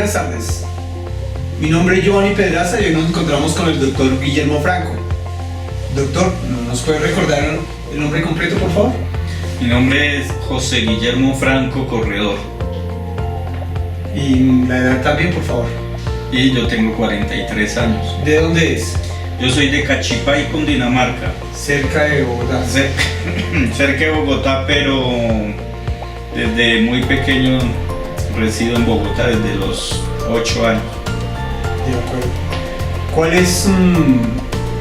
Buenas tardes. Mi nombre es Giovanni Pedraza y hoy nos encontramos con el doctor Guillermo Franco. Doctor, ¿nos puede recordar el nombre completo, por favor? Mi nombre es José Guillermo Franco Corredor. Y la edad también, por favor. Y yo tengo 43 años. ¿De dónde es? Yo soy de Cachipay, Cundinamarca. Cerca de Bogotá. Cerca de Bogotá, pero desde muy pequeño resido en Bogotá, desde los 8 años. De acuerdo. ¿Cuál es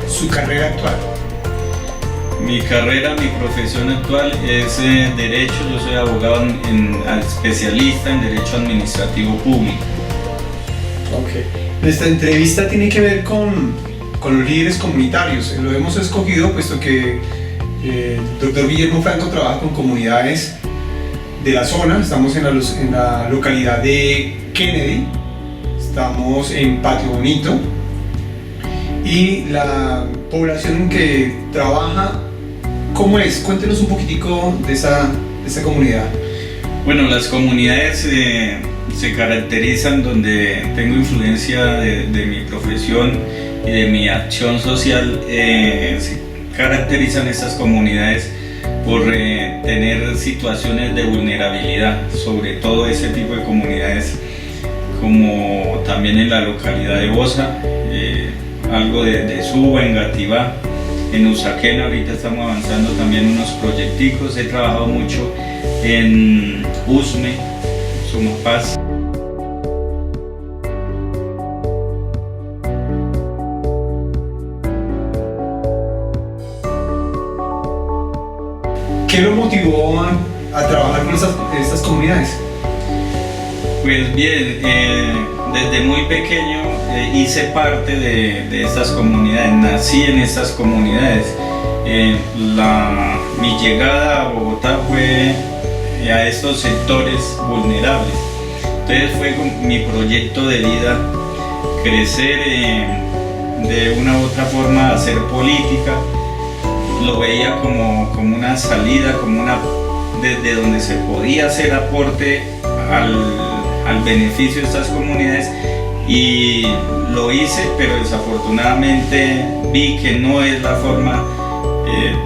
su carrera actual? Mi carrera, mi profesión actual es Derecho. Yo soy abogado especialista en Derecho Administrativo Público. Ok. Nuestra entrevista tiene que ver con los líderes comunitarios. Lo hemos escogido puesto que el doctor Guillermo Franco trabaja con comunidades de la zona. Estamos en la localidad de Kennedy, estamos en Patio Bonito, y la población en que trabaja, ¿cómo es? Cuéntenos un poquitico de esa comunidad. Bueno, las comunidades se caracterizan, donde tengo influencia de mi profesión y de mi acción social, se caracterizan estas comunidades por tener situaciones de vulnerabilidad, sobre todo ese tipo de comunidades, como también en la localidad de Bosa, algo de Suba, en Gativá, en Usaquén. Ahorita estamos avanzando también unos proyecticos. He trabajado mucho en Usme, Sumapaz. ¿Qué lo motivó a trabajar con estas comunidades? Pues bien, desde muy pequeño hice parte de estas comunidades, nací en estas comunidades. Mi llegada a Bogotá fue a estos sectores vulnerables. Entonces fue mi proyecto de vida crecer, de una u otra forma hacer política. Lo veía como una salida, desde donde se podía hacer aporte al beneficio de estas comunidades, y lo hice, pero desafortunadamente vi que no es la forma,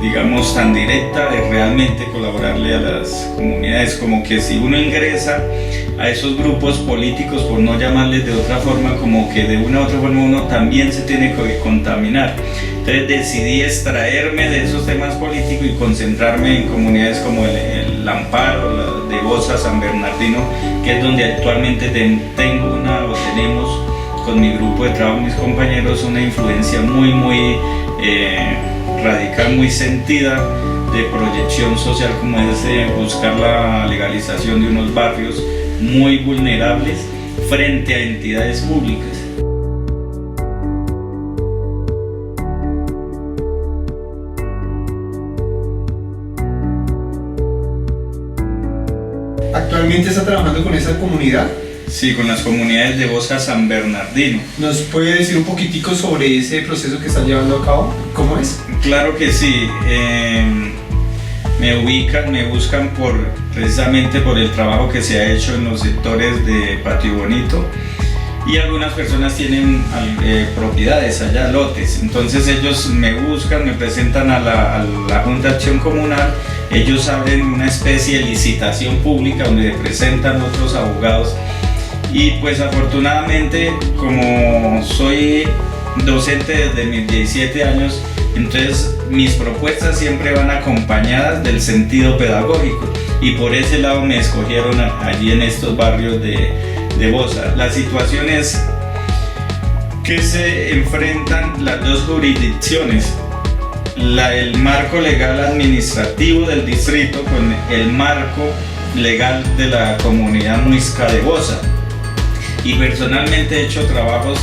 digamos, tan directa de realmente colaborarle a las comunidades. Como que si uno ingresa a esos grupos políticos, por no llamarles de otra forma, como que de una u otra forma uno también se tiene que contaminar. Entonces decidí extraerme de esos temas políticos y concentrarme en comunidades como el Amparo, de Bosa, San Bernardino, que es donde actualmente tenemos con mi grupo de trabajo, mis compañeros, una influencia muy radical, muy sentida de proyección social, como es buscar la legalización de unos barrios muy vulnerables frente a entidades públicas. ¿Actualmente está trabajando con esa comunidad? Sí, con las comunidades de Bosa, San Bernardino. ¿Nos puede decir un poquitico sobre ese proceso que están llevando a cabo? ¿Cómo es? Claro que sí. Me buscan precisamente por el trabajo que se ha hecho en los sectores de Patio Bonito, y algunas personas tienen propiedades allá, lotes. Entonces ellos me buscan, me presentan a la Junta de Acción Comunal. Ellos abren una especie de licitación pública donde presentan otros abogados, y pues afortunadamente, como soy docente desde mis 17 años, entonces mis propuestas siempre van acompañadas del sentido pedagógico, y por ese lado me escogieron allí en estos barrios de Bosa. La situación es que se enfrentan las dos jurisdicciones, el marco legal administrativo del distrito con el marco legal de la comunidad muisca de Bosa. Y personalmente he hecho trabajos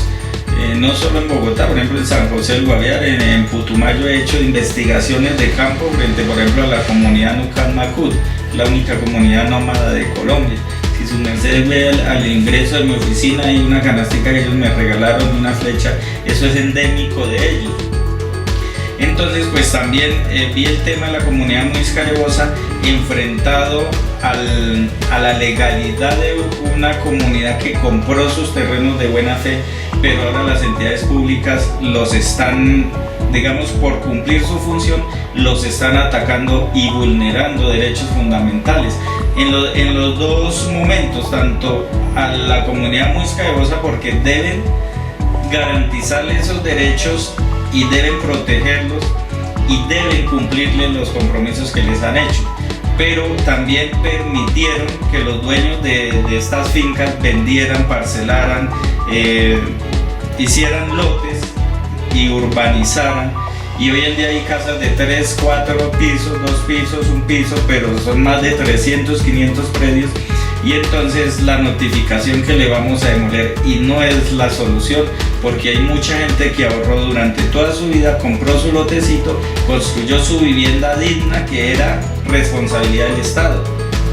no solo en Bogotá, por ejemplo en San José del Guaviare, en Putumayo he hecho investigaciones de campo frente, por ejemplo, a la comunidad Nucan Macut, la única comunidad nómada de Colombia. Si su merced ve al ingreso de mi oficina, hay una canastica que ellos me regalaron, una flecha, eso es endémico de ellos. Entonces pues también vi el tema de la comunidad Muisca de Bosa enfrentado a la legalidad de una comunidad que compró sus terrenos de buena fe, pero ahora las entidades públicas los están, digamos, por cumplir su función, los están atacando y vulnerando derechos fundamentales. En los dos momentos, tanto a la comunidad Muisca de Bosa, porque deben garantizarle esos derechos y deben protegerlos y deben cumplirles los compromisos que les han hecho, pero también permitieron que los dueños de estas fincas vendieran, parcelaran, hicieran lotes y urbanizaran, y hoy en día hay casas de 3, 4 pisos, 2 pisos, 1 piso, pero son más de 300, 500 predios, y entonces la notificación que le vamos a demoler, y no es la solución, porque hay mucha gente que ahorró durante toda su vida, compró su lotecito, construyó su vivienda digna, que era responsabilidad del Estado.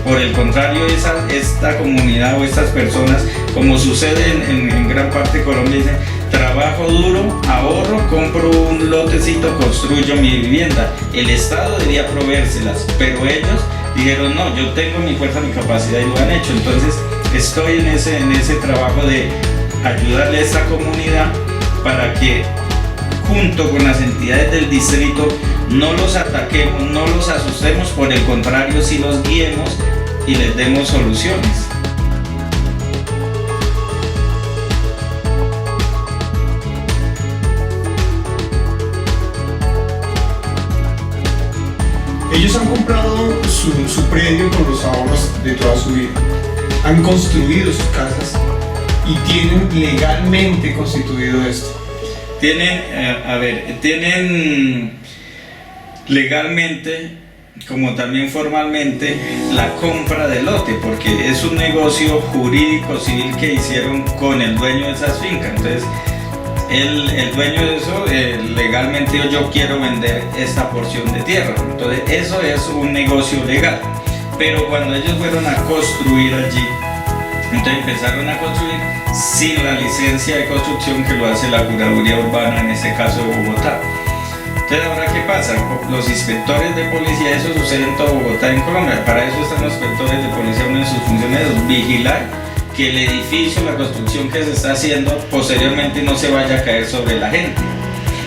Por el contrario, esta comunidad o estas personas, como sucede en gran parte de Colombia, dicen: trabajo duro, ahorro, compro un lotecito, construyo mi vivienda. El Estado debía proveérselas, pero ellos dijeron: no, yo tengo mi fuerza, mi capacidad, y lo han hecho. Entonces estoy en ese trabajo de ayudarle a esta comunidad para que, junto con las entidades del distrito, no los ataquemos, no los asustemos, por el contrario, sí los guiemos y les demos soluciones. Ellos han comprado su predio con los ahorros de toda su vida, han construido sus casas y tienen legalmente constituido esto. Tienen legalmente, como también formalmente, la compra del lote, porque es un negocio jurídico civil que hicieron con el dueño de esas fincas. Entonces el dueño de eso legalmente dijo: yo quiero vender esta porción de tierra. Entonces eso es un negocio legal. Pero cuando ellos fueron a construir allí, entonces empezaron a construir sin la licencia de construcción que lo hace la Curaduría Urbana, en este caso de Bogotá. Entonces, ¿ahora qué pasa? Los inspectores de policía, eso sucede en todo Bogotá, en Colombia. Para eso están los inspectores de policía, una de sus funciones es vigilar que el edificio, la construcción que se está haciendo, posteriormente no se vaya a caer sobre la gente.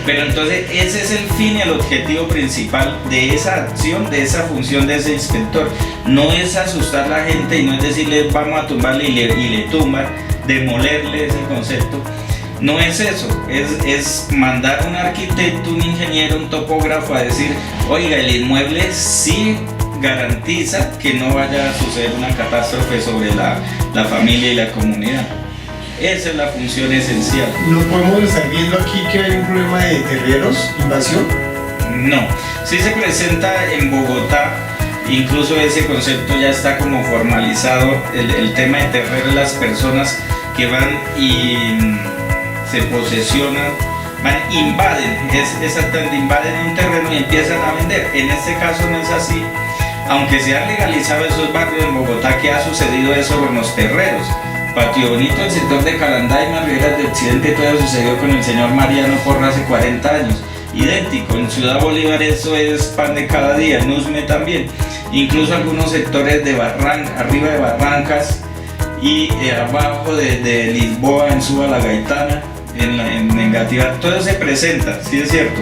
Pero entonces ese es el fin y el objetivo principal de esa acción, de esa función de ese inspector. No es asustar a la gente y no es decirle: vamos a tumbarle y le tumban, demolerle ese concepto. No es eso, es mandar a un arquitecto, un ingeniero, un topógrafo a decir: oiga, el inmueble sí garantiza que no vaya a suceder una catástrofe sobre la familia y la comunidad. Esa es la función esencial. ¿No podemos estar viendo aquí que hay un problema de terreros, invasión? No, sí se presenta en Bogotá, incluso ese concepto ya está como formalizado, el tema de terreros, las personas que van y se posesionan, invaden, exactamente, invaden un terreno y empiezan a vender. En este caso no es así, aunque se han legalizado esos barrios en Bogotá, que ha sucedido eso con los terreros. Patio Bonito, el sector de Calandaima, Riberas de Occidente, todo sucedió con el señor Mariano Porra hace 40 años. Idéntico, en Ciudad Bolívar eso es pan de cada día, en Usme también. Incluso algunos sectores de arriba de Barrancas y abajo de Lisboa, en Suba la Gaitana, en Engativá, todo se presenta, sí es cierto.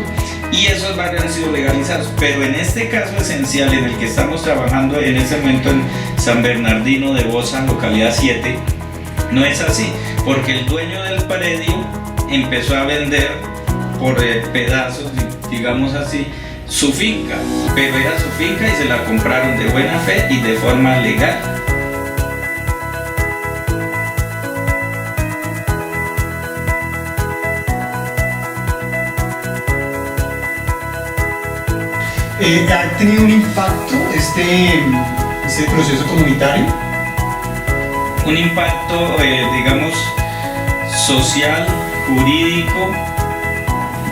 Y esos barrios han sido legalizados, pero en este caso esencial en el que estamos trabajando en ese momento en San Bernardino de Bosa, localidad 7, no es así, porque el dueño del predio empezó a vender por pedazos, digamos así, su finca, pero era su finca y se la compraron de buena fe y de forma legal. ¿Ha tenido un impacto este proceso comunitario? Un impacto, digamos, social, jurídico,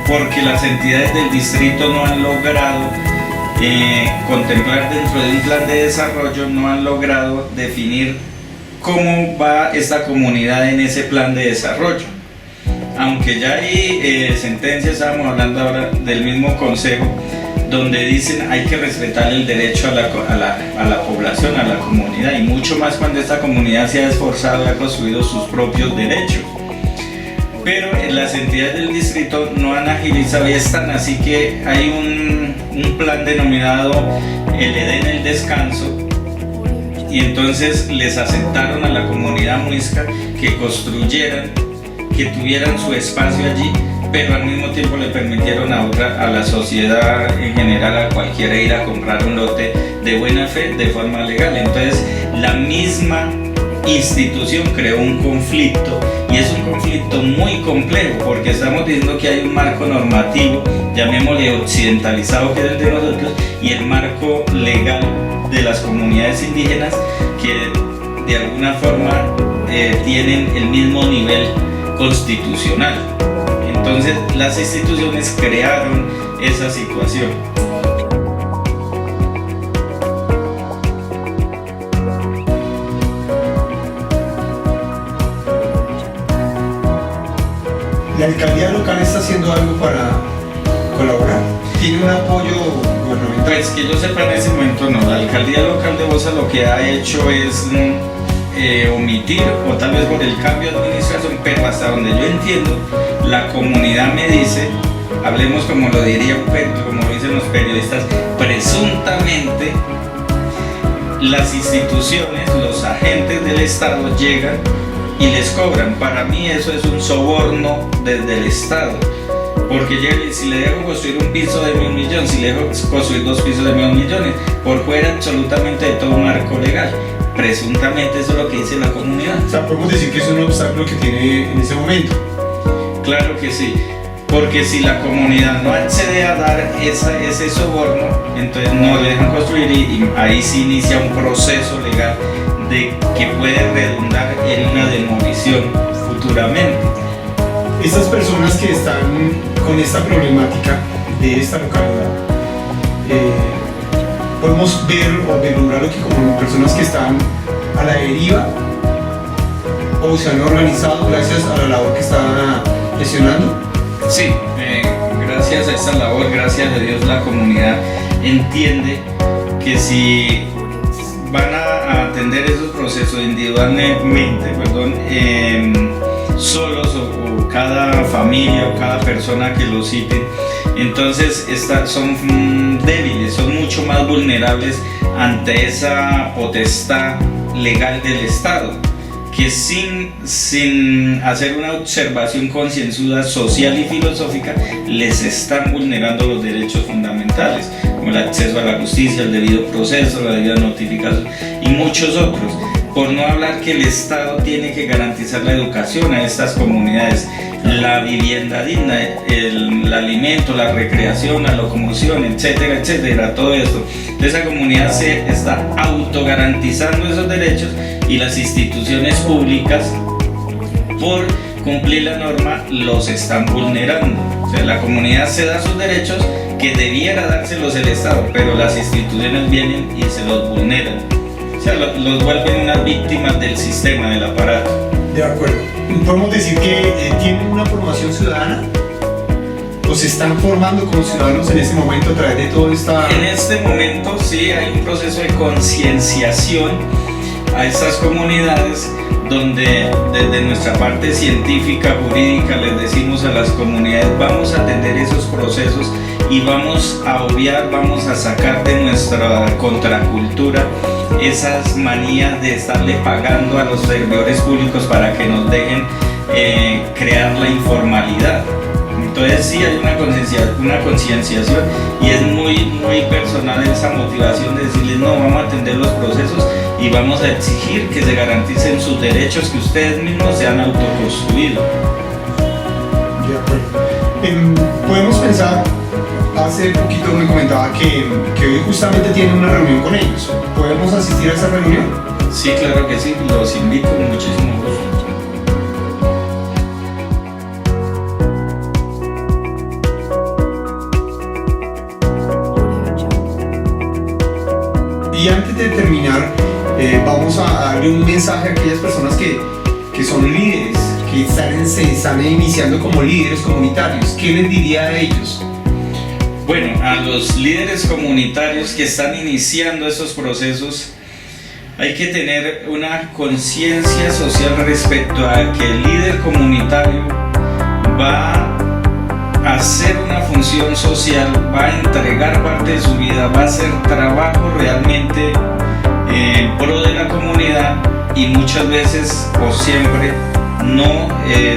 porque las entidades del distrito no han logrado contemplar dentro de un plan de desarrollo, no han logrado definir cómo va esta comunidad en ese plan de desarrollo. aunque ya hay sentencias, estábamos hablando ahora del mismo consejo, donde dicen hay que respetar el derecho a la población, a la comunidad, y mucho más cuando esta comunidad se ha esforzado y ha construido sus propios derechos. Pero las entidades del distrito no han agilizado y están, así que hay un plan denominado el Edén, el descanso, y entonces les aceptaron a la comunidad muisca que construyeran, que tuvieran su espacio allí, pero al mismo tiempo le permitieron a la sociedad en general, a cualquiera, ir a comprar un lote de buena fe de forma legal. Entonces la misma institución creó un conflicto, y es un conflicto muy complejo porque estamos diciendo que hay un marco normativo, llamémosle occidentalizado, que es el de nosotros, y el marco legal de las comunidades indígenas, que de alguna forma tienen el mismo nivel constitucional. Entonces las instituciones crearon esa situación. ¿La alcaldía local está haciendo algo para colaborar? ¿Tiene un apoyo gubernamental? Pues que yo sepa, en ese momento no. La alcaldía local de Bosa lo que ha hecho es omitir, o tal vez por el cambio de administración, pero hasta donde yo entiendo, la comunidad me dice, hablemos como lo diría como lo dicen los periodistas, presuntamente las instituciones, los agentes del Estado llegan y les cobran. Para mí eso es un soborno desde el Estado, porque si le dejo construir un piso de 1.000 millones, si le dejo construir 2 pisos de 1.000 millones, por fuera absolutamente de todo un marco legal. Presuntamente eso es lo que dice la comunidad. O sea, podemos decir que es un obstáculo que tiene en ese momento. Claro que sí, porque si la comunidad no accede a dar ese soborno, entonces no le dejan construir, y ahí sí inicia un proceso legal que puede redundar en una demolición futuramente. Estas personas que están con esta problemática de esta localidad, podemos ver o vislumbrarlo que como personas que están a la deriva o se han organizado gracias a la labor que está gestionando. Sí, gracias a esta labor, gracias a Dios, la comunidad entiende que si van a atender esos procesos individualmente, solos, o cada familia o cada persona que lo cite, entonces son débiles, son mucho más vulnerables ante esa potestad legal del Estado, que sin hacer una observación concienzuda, social y filosófica, les están vulnerando los derechos fundamentales, como el acceso a la justicia, el debido proceso, la debida notificación y muchos otros. Por no hablar que el Estado tiene que garantizar la educación a estas comunidades, la vivienda digna, el alimento, la recreación, la locomoción, etcétera, etcétera, todo esto. Entonces la comunidad se está autogarantizando esos derechos, y las instituciones públicas, por cumplir la norma, los están vulnerando. O sea, la comunidad se da sus derechos que debiera dárselos el Estado, pero las instituciones vienen y se los vulneran. O sea, los vuelven unas víctimas del sistema, del aparato. De acuerdo. ¿Podemos decir que tienen una formación ciudadana? ¿O se están formando como ciudadanos en este momento a través de toda esta...? En este momento sí hay un proceso de concienciación a estas comunidades, donde desde nuestra parte científica, jurídica, les decimos a las comunidades: vamos a atender esos procesos y vamos a obviar, vamos a sacar de nuestra contracultura esas manías de estarle pagando a los servidores públicos para que nos dejen crear la informalidad. Entonces sí hay una concienciación, y es muy, muy personal esa motivación de decirles: no, vamos a atender los procesos y vamos a exigir que se garanticen sus derechos que ustedes mismos se han autoconstruido. De acuerdo. Podemos pensar, hace poquito me comentaba que hoy justamente tienen una reunión con ellos. ¿Podemos asistir a esa reunión? Sí, claro que sí, los invito con muchísimo gusto. Y antes de terminar, vamos a darle un mensaje a aquellas personas que son líderes, que se están iniciando como líderes comunitarios? ¿Qué les diría a ellos? Bueno, a los líderes comunitarios que están iniciando esos procesos, hay que tener una conciencia social respecto a que el líder comunitario va a hacer una función social, va a entregar parte de su vida, va a hacer trabajo realmente en pro de la comunidad, y muchas veces o siempre no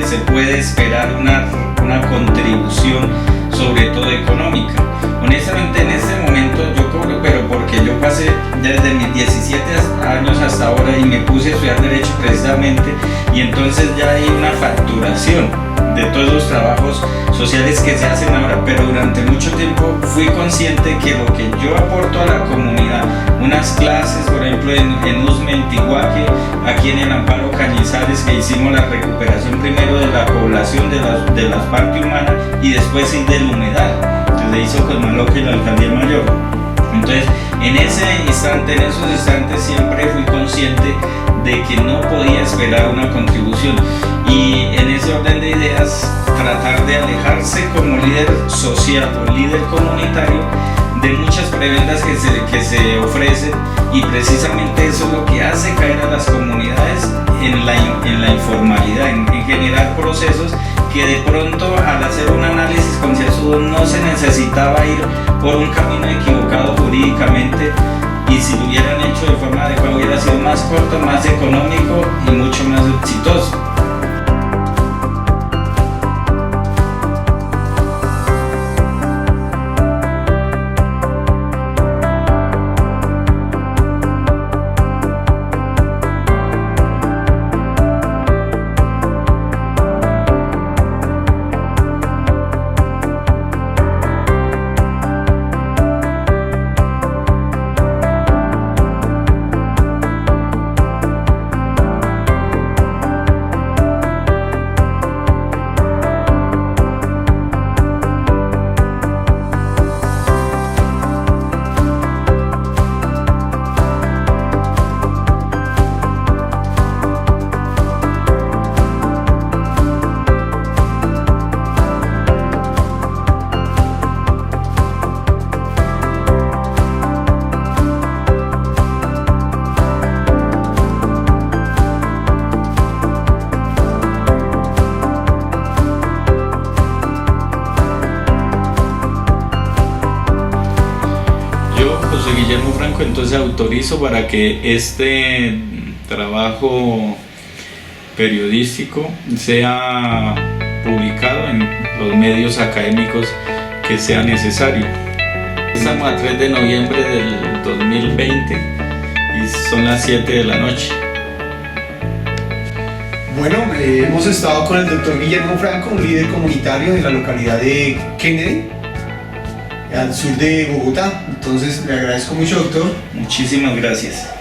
se puede esperar una contribución, sobre todo económica. Honestamente, en este momento yo cobro, pero porque yo pasé desde mis 17 años hasta ahora y me puse a estudiar Derecho precisamente, y entonces ya hay una facturación de todos los trabajos sociales que se hacen ahora, pero durante mucho tiempo fui consciente que lo que yo aporto a la comunidad, unas clases, por ejemplo, en Usme, en Tiguaque, aquí en el Amparo Cañizares, que hicimos la recuperación primero de la población de la parte humana y después del humedal, que se hizo con Maloca y la Alcaldía Mayor. Entonces, en esos instantes siempre fui consciente de que no podía esperar una contribución, y en ese orden de ideas tratar de alejarse como líder social o líder comunitario de muchas prebendas que se ofrecen, y precisamente eso es lo que hace caer a las comunidades en la informalidad, en generar procesos que de pronto, al hacer un análisis concienzudo, no se necesitaba ir por un camino equivocado jurídicamente, y si lo hubieran hecho de forma adecuada hubiera sido más corto, más económico y mucho más exitoso. José Guillermo Franco, entonces autorizo para que este trabajo periodístico sea publicado en los medios académicos que sea necesario. Estamos a 3 de noviembre del 2020 y son las 7 de la noche. Bueno, hemos estado con el doctor Guillermo Franco, un líder comunitario de la localidad de Kennedy, al sur de Bogotá. Entonces, le agradezco mucho, doctor. Muchísimas gracias.